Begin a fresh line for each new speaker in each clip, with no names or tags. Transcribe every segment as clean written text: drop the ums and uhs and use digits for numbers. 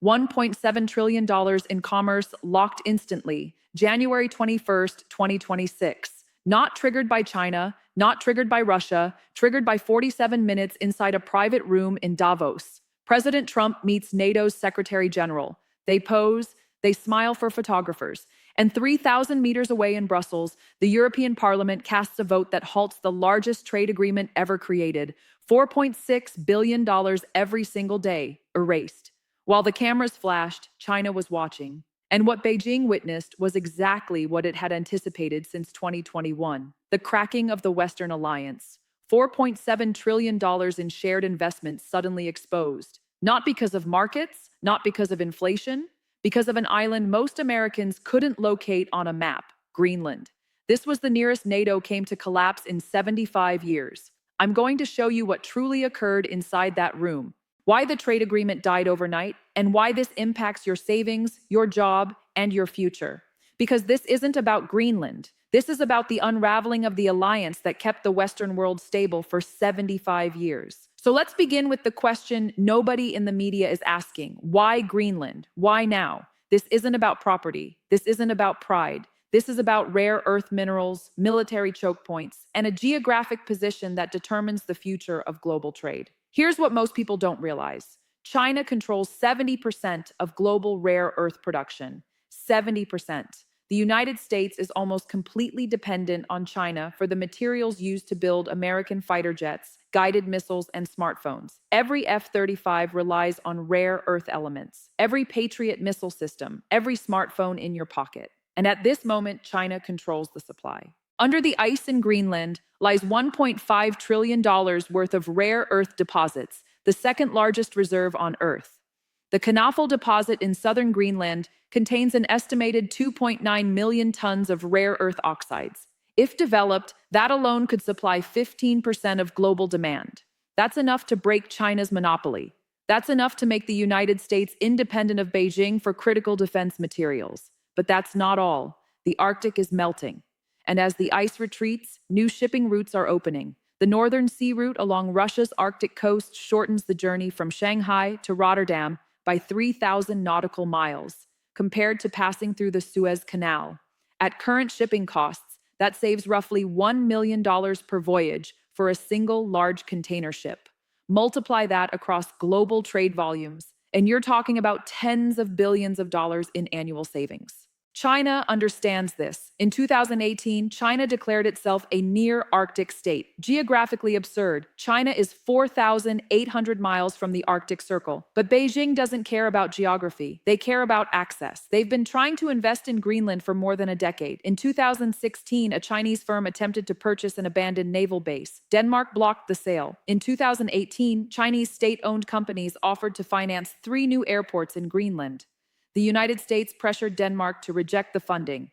$1.7 trillion in commerce locked instantly, January 21st, 2026. Not triggered by China, not triggered by Russia, triggered by 47 minutes inside a private room in Davos. President Trump meets NATO's Secretary General. They pose, they smile for photographers. And 3,000 meters away in Brussels, the European Parliament casts a vote that halts the largest trade agreement ever created. $4.6 billion every single day, erased. While the cameras flashed, China was watching. And what Beijing witnessed was exactly what it had anticipated since 2021, the cracking of the Western alliance. $4.7 trillion in shared investments suddenly exposed. Not because of markets, not because of inflation, because of an island most Americans couldn't locate on a map, Greenland. This was the nearest NATO came to collapse in 75 years. I'm going to show you what truly occurred inside that room, why the trade agreement died overnight, and why this impacts your savings, your job, and your future. Because this isn't about Greenland. This is about the unraveling of the alliance that kept the Western world stable for 75 years. So let's begin with the question nobody in the media is asking. Why Greenland? Why now? This isn't about property. This isn't about pride. This is about rare earth minerals, military choke points, and a geographic position that determines the future of global trade. Here's what most people don't realize. China controls 70% of global rare earth production. 70%. The United States is almost completely dependent on China for the materials used to build American fighter jets, guided missiles, and smartphones. Every F-35 relies on rare earth elements. Every Patriot missile system, every smartphone in your pocket. And at this moment, China controls the supply. Under the ice in Greenland lies $1.5 trillion worth of rare earth deposits, the second largest reserve on Earth. The Knaufel deposit in southern Greenland contains an estimated 2.9 million tons of rare earth oxides. If developed, that alone could supply 15% of global demand. That's enough to break China's monopoly. That's enough to make the United States independent of Beijing for critical defense materials. But that's not all. The Arctic is melting. And as the ice retreats, new shipping routes are opening. The northern sea route along Russia's Arctic coast shortens the journey from Shanghai to Rotterdam by 3,000 nautical miles, compared to passing through the Suez Canal. At current shipping costs, that saves roughly $1 million per voyage for a single large container ship. Multiply that across global trade volumes, and you're talking about tens of billions of dollars in annual savings. China understands this. In 2018, China declared itself a near-Arctic state. Geographically absurd. China is 4,800 miles from the Arctic Circle. But Beijing doesn't care about geography. They care about access. They've been trying to invest in Greenland for more than a decade. In 2016, a Chinese firm attempted to purchase an abandoned naval base. Denmark blocked the sale. In 2018, Chinese state-owned companies offered to finance 3 new airports in Greenland. The United States pressured Denmark to reject the funding.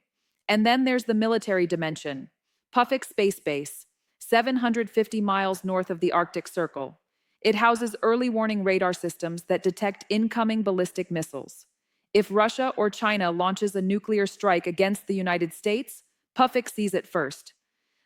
And then there's the military dimension. Pufik Space Base, 750 miles north of the Arctic Circle. It houses early warning radar systems that detect incoming ballistic missiles. If Russia or China launches a nuclear strike against the United States, Pufik sees it first.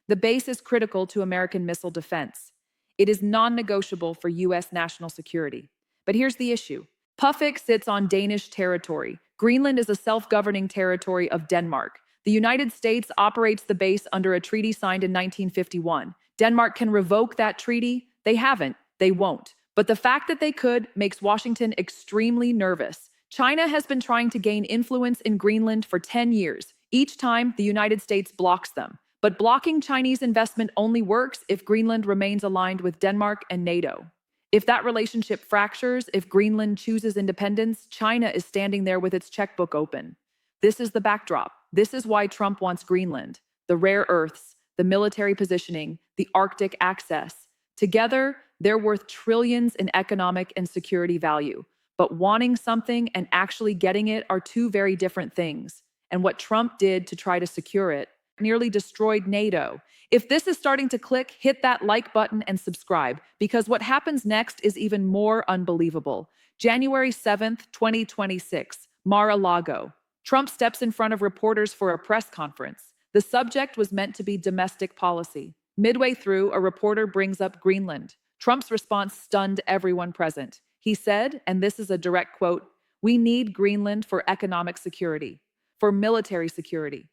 The base is critical to American missile defense. It is non-negotiable for U.S. national security. But here's the issue. Pufik sits on Danish territory. Greenland is a self-governing territory of Denmark. The United States operates the base under a treaty signed in 1951. Denmark can revoke that treaty. They haven't. They won't. But the fact that they could makes Washington extremely nervous. China has been trying to gain influence in Greenland for 10 years. Each time, the United States blocks them. But blocking Chinese investment only works if Greenland remains aligned with Denmark and NATO. If that relationship fractures, if Greenland chooses independence, China is standing there with its checkbook open. This is the backdrop. This is why Trump wants Greenland. The rare earths, the military positioning, the Arctic access. Together, they're worth trillions in economic and security value. But wanting something and actually getting it are two very different things. And what Trump did to try to secure it nearly destroyed NATO. If this is starting to click, hit that like button and subscribe, because what happens next is even more unbelievable. January 7th, 2026, Mar-a-Lago. Trump steps in front of reporters for a press conference. The subject was meant to be domestic policy. Midway through, a reporter brings up Greenland. Trump's response stunned everyone present. He said, and this is a direct quote, We need Greenland for economic security, for military security.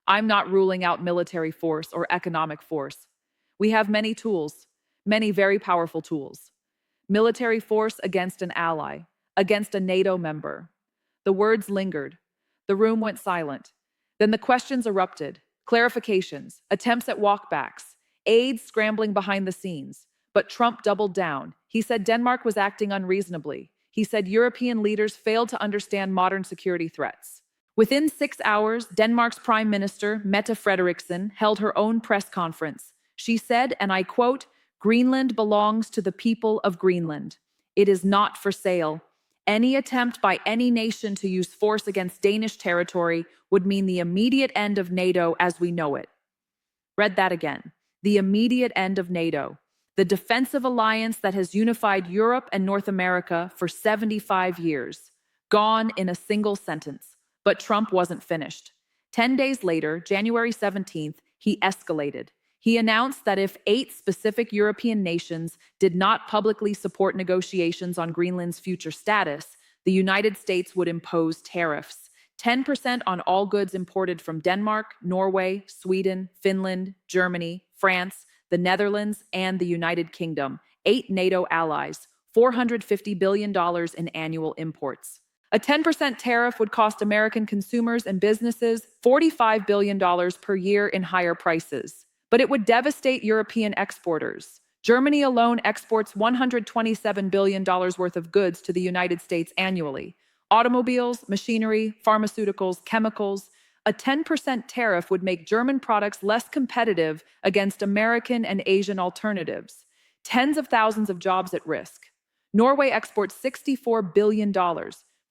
I'm not ruling out military force or economic force. We have many tools, many very powerful tools. Military force against an ally, against a NATO member. The words lingered. The room went silent. Then the questions erupted, clarifications, attempts at walkbacks, aides scrambling behind the scenes. But Trump doubled down. He said Denmark was acting unreasonably. He said European leaders failed to understand modern security threats. Within 6 hours, Denmark's Prime Minister, Mette Frederiksen, held her own press conference. She said, and I quote, "Greenland belongs to the people of Greenland. It is not for sale. Any attempt by any nation to use force against Danish territory would mean the immediate end of NATO as we know it." Read that again. The immediate end of NATO, the defensive alliance that has unified Europe and North America for 75 years, gone in a single sentence. But Trump wasn't finished. 10 days later, January 17th, he escalated. He announced that if 8 specific European nations did not publicly support negotiations on Greenland's future status, the United States would impose tariffs. 10% on all goods imported from Denmark, Norway, Sweden, Finland, Germany, France, the Netherlands, and the United Kingdom, 8 NATO allies, $450 billion in annual imports. A 10% tariff would cost American consumers and businesses $45 billion per year in higher prices. But it would devastate European exporters. Germany alone exports $127 billion worth of goods to the United States annually. Automobiles, machinery, pharmaceuticals, chemicals. A 10% tariff would make German products less competitive against American and Asian alternatives. Tens of thousands of jobs at risk. Norway exports $64 billion,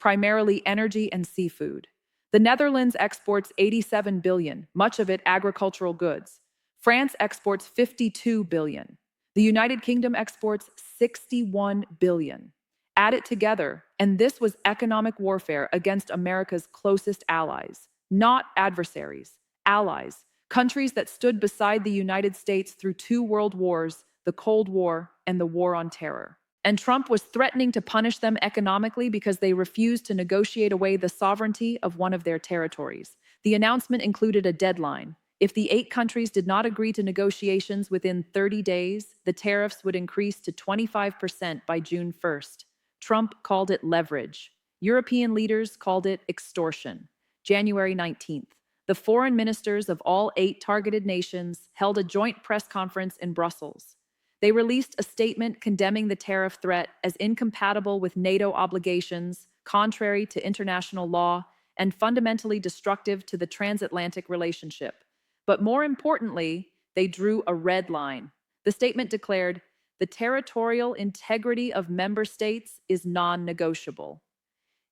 primarily energy and seafood. The Netherlands exports $87 billion, much of it agricultural goods. France exports $52 billion. The United Kingdom exports $61 billion. Add it together, and this was economic warfare against America's closest allies, not adversaries, allies, countries that stood beside the United States through 2 world wars, the Cold War and the War on Terror. And Trump was threatening to punish them economically because they refused to negotiate away the sovereignty of one of their territories. The announcement included a deadline. If the 8 countries did not agree to negotiations within 30 days, the tariffs would increase to 25% by June 1st. Trump called it leverage. European leaders called it extortion. January 19th, the foreign ministers of all 8 targeted nations held a joint press conference in Brussels. They released a statement condemning the tariff threat as incompatible with NATO obligations, contrary to international law, and fundamentally destructive to the transatlantic relationship. But more importantly, they drew a red line. The statement declared, "The territorial integrity of member states is non-negotiable.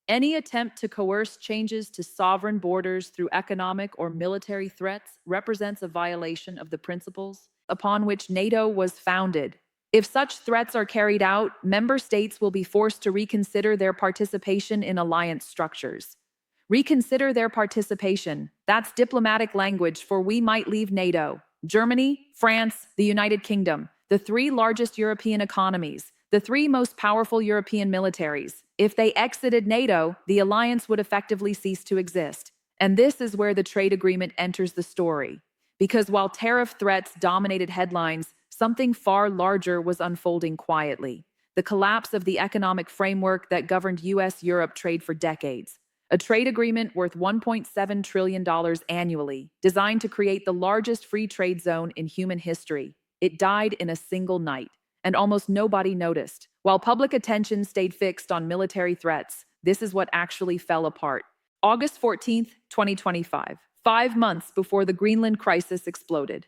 Any attempt to coerce changes to sovereign borders through economic or military threats represents a violation of the principles upon which NATO was founded. If such threats are carried out, member states will be forced to reconsider their participation in alliance structures." Reconsider their participation. That's diplomatic language for we might leave NATO. Germany, France, the United Kingdom, the 3 largest European economies, the 3 most powerful European militaries. If they exited NATO, the alliance would effectively cease to exist. And this is where the trade agreement enters the story. Because while tariff threats dominated headlines, something far larger was unfolding quietly. The collapse of the economic framework that governed US-Europe trade for decades. A trade agreement worth $1.7 trillion annually, designed to create the largest free trade zone in human history. It died in a single night, and almost nobody noticed. While public attention stayed fixed on military threats, this is what actually fell apart. August 14th, 2025, 5 months before the Greenland crisis exploded.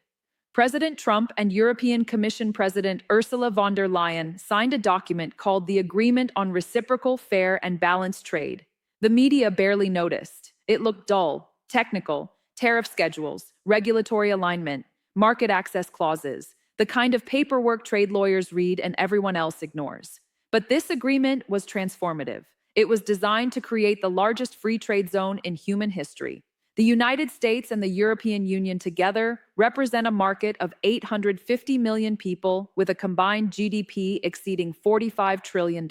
President Trump and European Commission President Ursula von der Leyen signed a document called the Agreement on Reciprocal, Fair, and Balanced Trade. The media barely noticed. It looked dull, technical, tariff schedules, regulatory alignment, market access clauses, the kind of paperwork trade lawyers read and everyone else ignores. But this agreement was transformative. It was designed to create the largest free trade zone in human history. The United States and the European Union together represent a market of 850 million people with a combined GDP exceeding $45 trillion.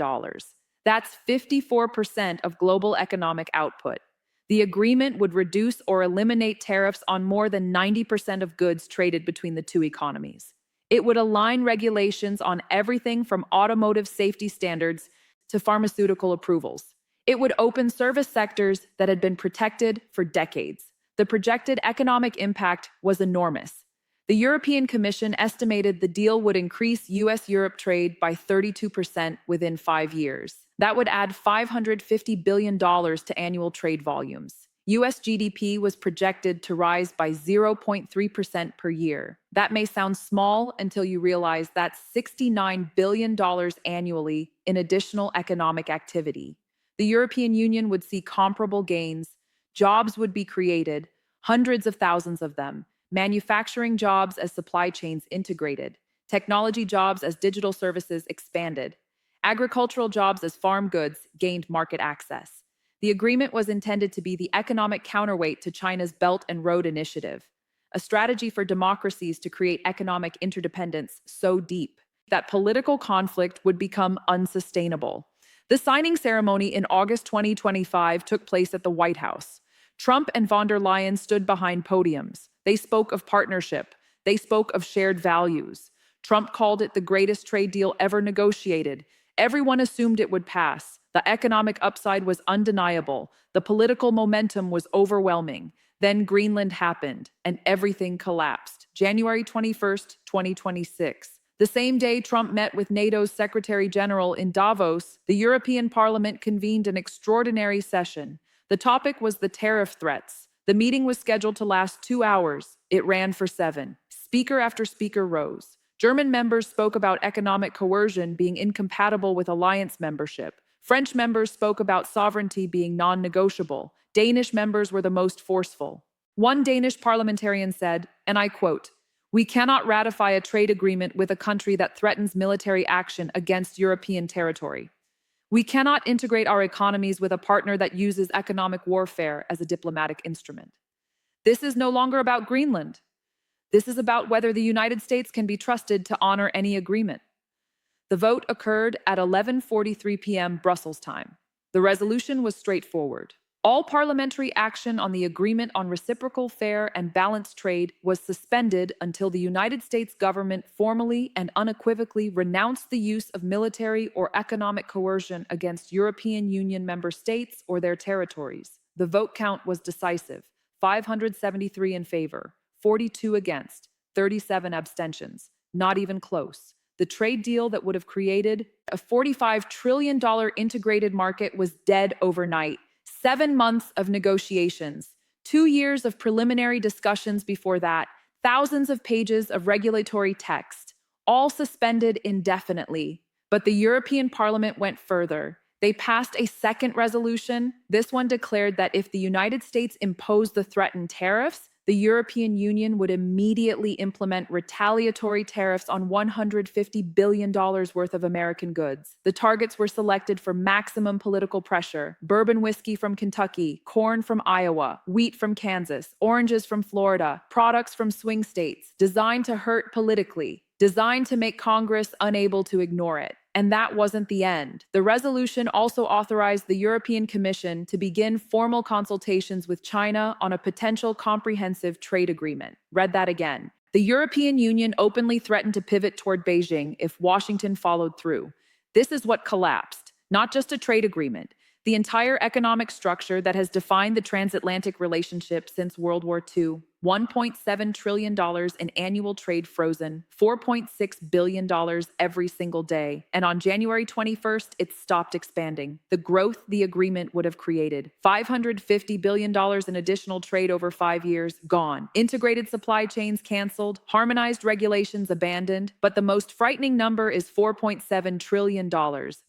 That's 54% of global economic output. The agreement would reduce or eliminate tariffs on more than 90% of goods traded between the two economies. It would align regulations on everything from automotive safety standards to pharmaceutical approvals. It would open service sectors that had been protected for decades. The projected economic impact was enormous. The European Commission estimated the deal would increase US-Europe trade by 32% within 5 years. That would add $550 billion to annual trade volumes. US GDP was projected to rise by 0.3% per year. That may sound small until you realize that's $69 billion annually in additional economic activity. The European Union would see comparable gains. Jobs would be created, hundreds of thousands of them. Manufacturing jobs as supply chains integrated, technology jobs as digital services expanded, agricultural jobs as farm goods gained market access. The agreement was intended to be the economic counterweight to China's Belt and Road Initiative, a strategy for democracies to create economic interdependence so deep that political conflict would become unsustainable. The signing ceremony in August 2025 took place at the White House. Trump and von der Leyen stood behind podiums. They spoke of partnership. They spoke of shared values. Trump called it the greatest trade deal ever negotiated. Everyone assumed it would pass. The economic upside was undeniable. The political momentum was overwhelming. Then Greenland happened, and everything collapsed. January 21st, 2026. The same day Trump met with NATO's Secretary General in Davos, the European Parliament convened an extraordinary session. The topic was the tariff threats. The meeting was scheduled to last 2 hours. It ran for 7. Speaker after speaker rose. German members spoke about economic coercion being incompatible with alliance membership. French members spoke about sovereignty being non-negotiable. Danish members were the most forceful. One Danish parliamentarian said, and I quote, "We cannot ratify a trade agreement with a country that threatens military action against European territory. We cannot integrate our economies with a partner that uses economic warfare as a diplomatic instrument." This is no longer about Greenland. This is about whether the United States can be trusted to honor any agreement. The vote occurred at 11:43 p.m. Brussels time. The resolution was straightforward. All parliamentary action on the agreement on reciprocal, fair, and balanced trade was suspended until the United States government formally and unequivocally renounced the use of military or economic coercion against European Union member states or their territories. The vote count was decisive: 573 in favor, 42 against, 37 abstentions. Not even close. The trade deal that would have created a $45 trillion integrated market was dead overnight. 7 months of negotiations, 2 years of preliminary discussions before that, thousands of pages of regulatory text, all suspended indefinitely. But the European Parliament went further. They passed a second resolution. This one declared that if the United States imposed the threatened tariffs, the European Union would immediately implement retaliatory tariffs on $150 billion worth of American goods. The targets were selected for maximum political pressure: bourbon whiskey from Kentucky, corn from Iowa, wheat from Kansas, oranges from Florida, products from swing states, designed to hurt politically, designed to make Congress unable to ignore it. And that wasn't the end. The resolution also authorized the European Commission to begin formal consultations with China on a potential comprehensive trade agreement. Read that again. The European Union openly threatened to pivot toward Beijing if Washington followed through. This is what collapsed. Not just a trade agreement. The entire economic structure that has defined the transatlantic relationship since World War II. $1.7 trillion in annual trade frozen, $4.6 billion every single day. And on January 21st, it stopped expanding. The growth the agreement would have created: $550 billion in additional trade over 5 years, gone. Integrated supply chains canceled, harmonized regulations abandoned. But the most frightening number is $4.7 trillion.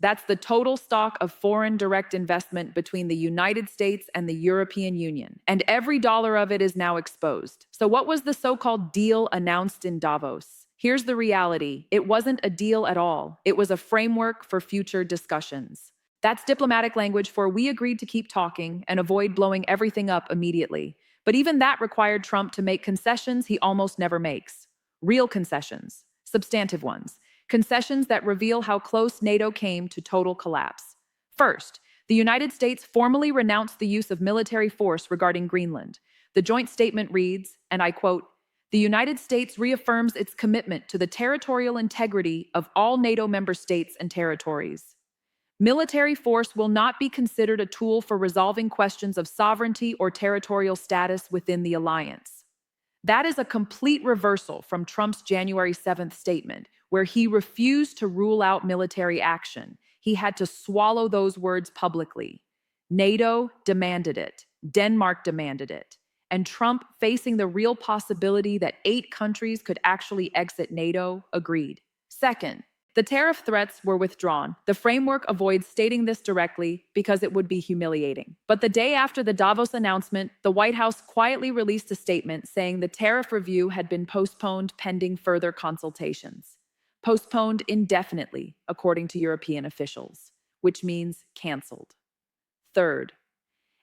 That's the total stock of foreign direct investment between the United States and the European Union. And every dollar of it is now exposed. So what was the so-called deal announced in Davos? Here's the reality. It wasn't a deal at all. It was a framework for future discussions. That's diplomatic language for we agreed to keep talking and avoid blowing everything up immediately. But even that required Trump to make concessions he almost never makes. Real concessions. Substantive ones. Concessions that reveal how close NATO came to total collapse. First, the United States formally renounced the use of military force regarding Greenland. The joint statement reads, and I quote, "The United States reaffirms its commitment to the territorial integrity of all NATO member states and territories. Military force will not be considered a tool for resolving questions of sovereignty or territorial status within the alliance." That is a complete reversal from Trump's January 7th statement, where he refused to rule out military action. He had to swallow those words publicly. NATO demanded it. Denmark demanded it. And Trump, facing the real possibility that 8 countries could actually exit NATO, agreed. Second, the tariff threats were withdrawn. The framework avoids stating this directly because it would be humiliating. But the day after the Davos announcement, the White House quietly released a statement saying the tariff review had been postponed pending further consultations. Postponed indefinitely, according to European officials, which means canceled. Third,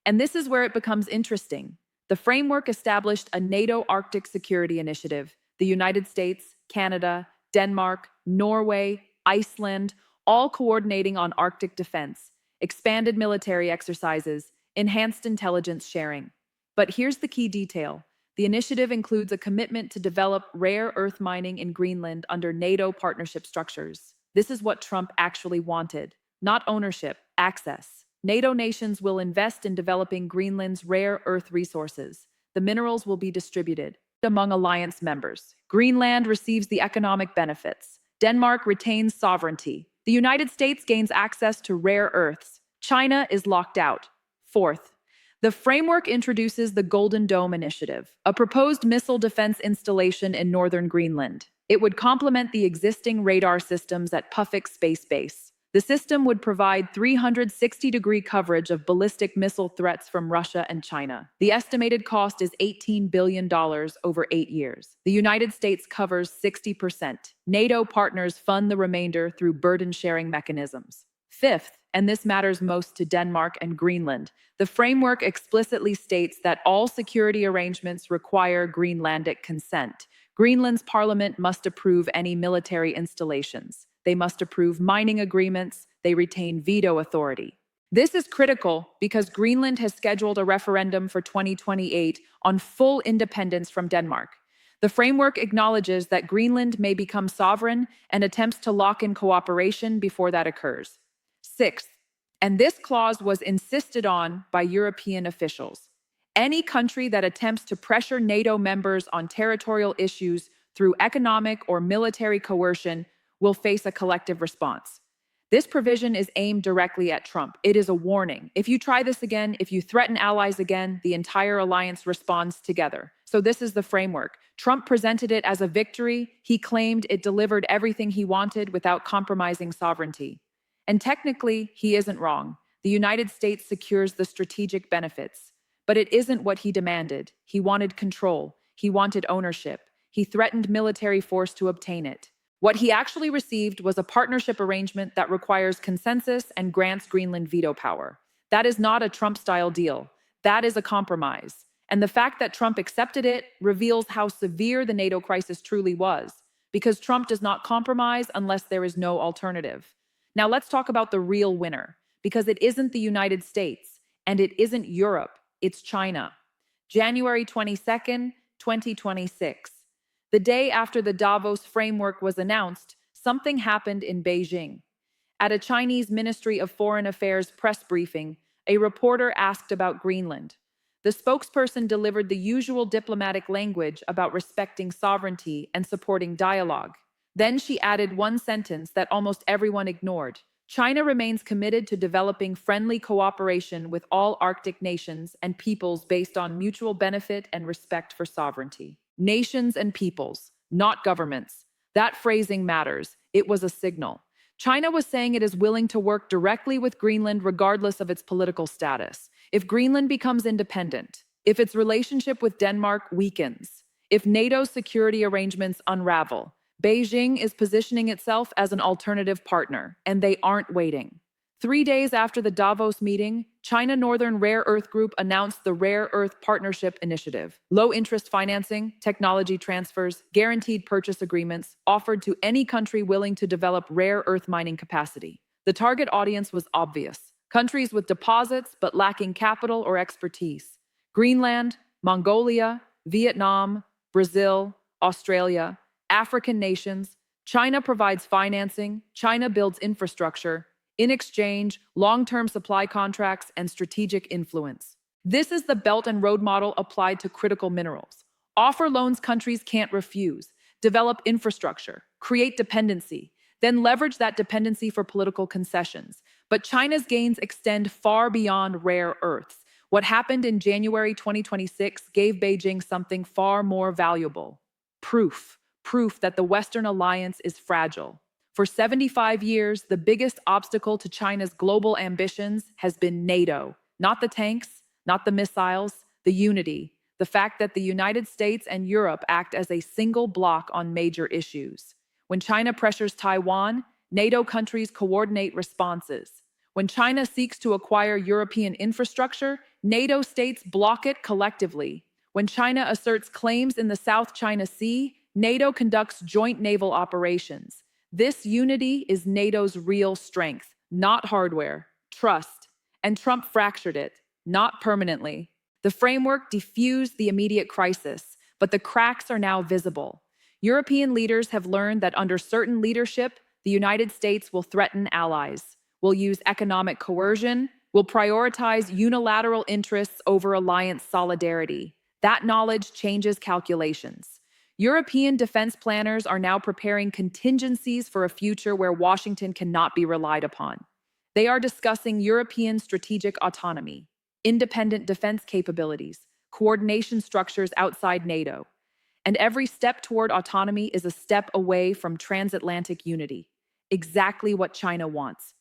and this is where it becomes interesting, the framework established a NATO Arctic Security Initiative. The United States, Canada, Denmark, Norway, Iceland, all coordinating on Arctic defense, expanded military exercises, enhanced intelligence sharing. But here's the key detail. The initiative includes a commitment to develop rare earth mining in Greenland under NATO partnership structures. This is what Trump actually wanted. Not ownership, access. NATO nations will invest in developing Greenland's rare earth resources. The minerals will be distributed among alliance members. Greenland receives the economic benefits. Denmark retains sovereignty. The United States gains access to rare earths. China is locked out. Fourth, the framework introduces the Golden Dome Initiative, a proposed missile defense installation in northern Greenland. It would complement the existing radar systems at Pufik Space Base. The system would provide 360-degree coverage of ballistic missile threats from Russia and China. The estimated cost is $18 billion over 8 years. The United States covers 60%. NATO partners fund the remainder through burden-sharing mechanisms. Fifth, and this matters most to Denmark and Greenland, the framework explicitly states that all security arrangements require Greenlandic consent. Greenland's parliament must approve any military installations. They must approve mining agreements. They retain veto authority. This is critical because Greenland has scheduled a referendum for 2028 on full independence from Denmark. The framework acknowledges that Greenland may become sovereign and attempts to lock in cooperation before that occurs. Sixth, and this clause was insisted on by European officials, any country that attempts to pressure NATO members on territorial issues through economic or military coercion will face a collective response. This provision is aimed directly at Trump. It is a warning. If you try this again, if you threaten allies again, the entire alliance responds together. So this is the framework. Trump presented it as a victory. He claimed it delivered everything he wanted without compromising sovereignty. And technically, he isn't wrong. The United States secures the strategic benefits. But it isn't what he demanded. He wanted control. He wanted ownership. He threatened military force to obtain it. What he actually received was a partnership arrangement that requires consensus and grants Greenland veto power. That is not a Trump-style deal. That is a compromise. And the fact that Trump accepted it reveals how severe the NATO crisis truly was, because Trump does not compromise unless there is no alternative. Now let's talk about the real winner, because it isn't the United States, and it isn't Europe, it's China. January 22nd, 2026. The day after the Davos framework was announced, something happened in Beijing. At a Chinese Ministry of Foreign Affairs press briefing, a reporter asked about Greenland. The spokesperson delivered the usual diplomatic language about respecting sovereignty and supporting dialogue. Then she added one sentence that almost everyone ignored. China remains committed to developing friendly cooperation with all Arctic nations and peoples based on mutual benefit and respect for sovereignty. Nations and peoples, not governments. That phrasing matters. It was a signal. China was saying it is willing to work directly with Greenland regardless of its political status. If Greenland becomes independent, if its relationship with Denmark weakens, if NATO's security arrangements unravel, Beijing is positioning itself as an alternative partner, and they aren't waiting. 3 days after the Davos meeting, China Northern Rare Earth Group announced the Rare Earth Partnership Initiative. Low-interest financing, technology transfers, guaranteed purchase agreements offered to any country willing to develop rare earth mining capacity. The target audience was obvious: countries with deposits but lacking capital or expertise. Greenland, Mongolia, Vietnam, Brazil, Australia, African nations. China provides financing, China builds infrastructure. In exchange, long-term supply contracts and strategic influence. This is the Belt and Road model applied to critical minerals. Offer loans countries can't refuse, develop infrastructure, create dependency, then leverage that dependency for political concessions. But China's gains extend far beyond rare earths. What happened in January 2026 gave Beijing something far more valuable. Proof that the Western alliance is fragile. For 75 years, the biggest obstacle to China's global ambitions has been NATO. Not the tanks, not the missiles, the unity. The fact that the United States and Europe act as a single bloc on major issues. When China pressures Taiwan, NATO countries coordinate responses. When China seeks to acquire European infrastructure, NATO states block it collectively. When China asserts claims in the South China Sea, NATO conducts joint naval operations. This unity is NATO's real strength, not hardware, trust. And Trump fractured it, not permanently. The framework diffused the immediate crisis, but the cracks are now visible. European leaders have learned that under certain leadership, the United States will threaten allies, will use economic coercion, will prioritize unilateral interests over alliance solidarity. That knowledge changes calculations. European defense planners are now preparing contingencies for a future where Washington cannot be relied upon. They are discussing European strategic autonomy, independent defense capabilities, coordination structures outside NATO. And every step toward autonomy is a step away from transatlantic unity, exactly what China wants.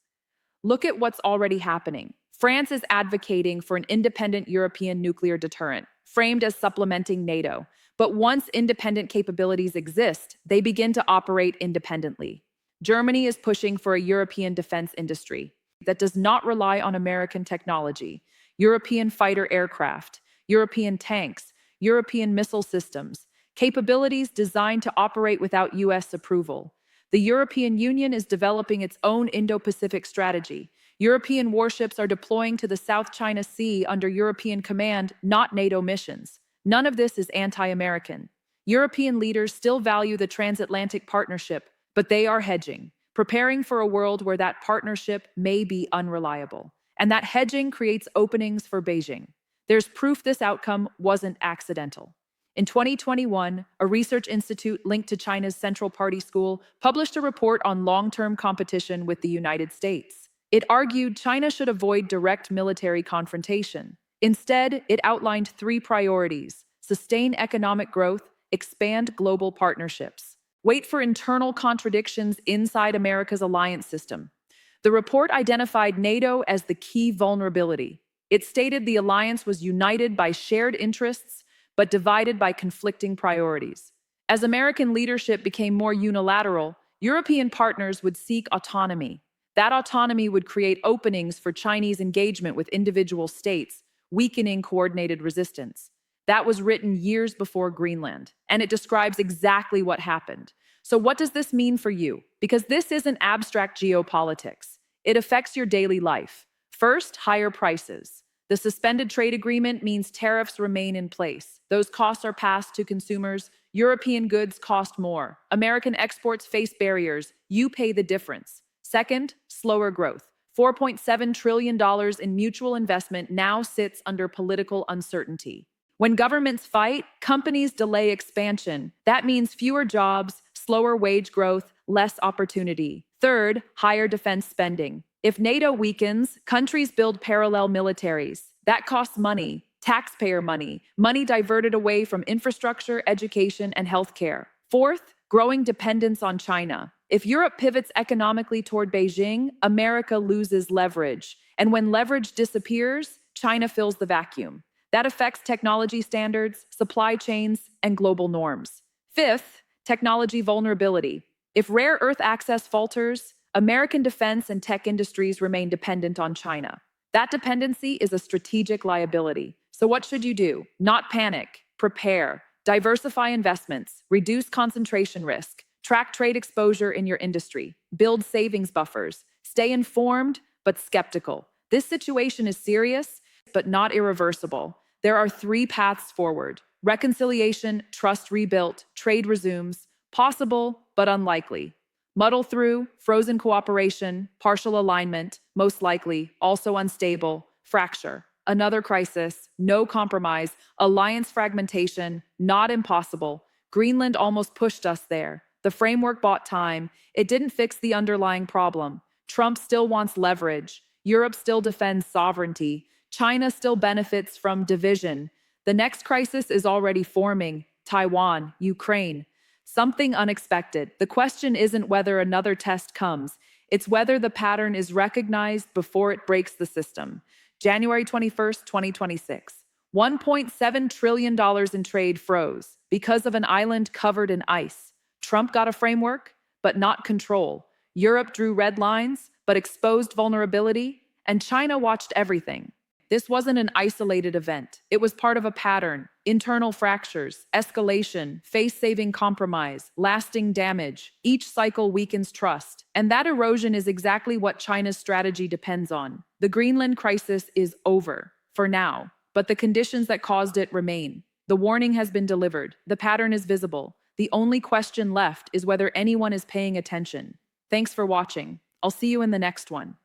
Look at what's already happening. France is advocating for an independent European nuclear deterrent, framed as supplementing NATO. But once independent capabilities exist, they begin to operate independently. Germany is pushing for a European defense industry that does not rely on American technology, European fighter aircraft, European tanks, European missile systems, capabilities designed to operate without US approval. The European Union is developing its own Indo-Pacific strategy. European warships are deploying to the South China Sea under European command, not NATO missions. None of this is anti-American. European leaders still value the transatlantic partnership, but they are hedging, preparing for a world where that partnership may be unreliable. And that hedging creates openings for Beijing. There's proof this outcome wasn't accidental. In 2021, a research institute linked to China's Central Party School published a report on long-term competition with the United States. It argued China should avoid direct military confrontation. Instead, it outlined 3 priorities: sustain economic growth, expand global partnerships, wait for internal contradictions inside America's alliance system. The report identified NATO as the key vulnerability. It stated the alliance was united by shared interests, but divided by conflicting priorities. As American leadership became more unilateral, European partners would seek autonomy. That autonomy would create openings for Chinese engagement with individual states, weakening coordinated resistance. That was written years before Greenland, and it describes exactly what happened. So what does this mean for you? Because this isn't abstract geopolitics. It affects your daily life. First, higher prices. The suspended trade agreement means tariffs remain in place. Those costs are passed to consumers. European goods cost more. American exports face barriers. You pay the difference. Second, slower growth. $4.7 trillion in mutual investment now sits under political uncertainty. When governments fight, companies delay expansion. That means fewer jobs, slower wage growth, less opportunity. Third, higher defense spending. If NATO weakens, countries build parallel militaries. That costs money, taxpayer money, money diverted away from infrastructure, education, and healthcare. Fourth, growing dependence on China. If Europe pivots economically toward Beijing, America loses leverage. And when leverage disappears, China fills the vacuum. That affects technology standards, supply chains, and global norms. Fifth, technology vulnerability. If rare earth access falters, American defense and tech industries remain dependent on China. That dependency is a strategic liability. So what should you do? Not panic. Prepare. Diversify investments. Reduce concentration risk. Track trade exposure in your industry. Build savings buffers. Stay informed, but skeptical. This situation is serious, but not irreversible. There are three paths forward: reconciliation, trust rebuilt, trade resumes, possible, but unlikely. Muddle through, frozen cooperation, partial alignment, most likely, also unstable, fracture. Another crisis, no compromise, alliance fragmentation, not impossible. Greenland almost pushed us there. The framework bought time. It didn't fix the underlying problem. Trump still wants leverage. Europe still defends sovereignty. China still benefits from division. The next crisis is already forming: Taiwan, Ukraine. Something unexpected. The question isn't whether another test comes, it's whether the pattern is recognized before it breaks the system. January 21st, 2026. $1.7 trillion in trade froze because of an island covered in ice. Trump got a framework, but not control. Europe drew red lines, but exposed vulnerability, and China watched everything. This wasn't an isolated event. It was part of a pattern: internal fractures, escalation, face-saving compromise, lasting damage. Each cycle weakens trust. And that erosion is exactly what China's strategy depends on. The Greenland crisis is over, for now, but the conditions that caused it remain. The warning has been delivered. The pattern is visible. The only question left is whether anyone is paying attention. Thanks for watching. I'll see you in the next one.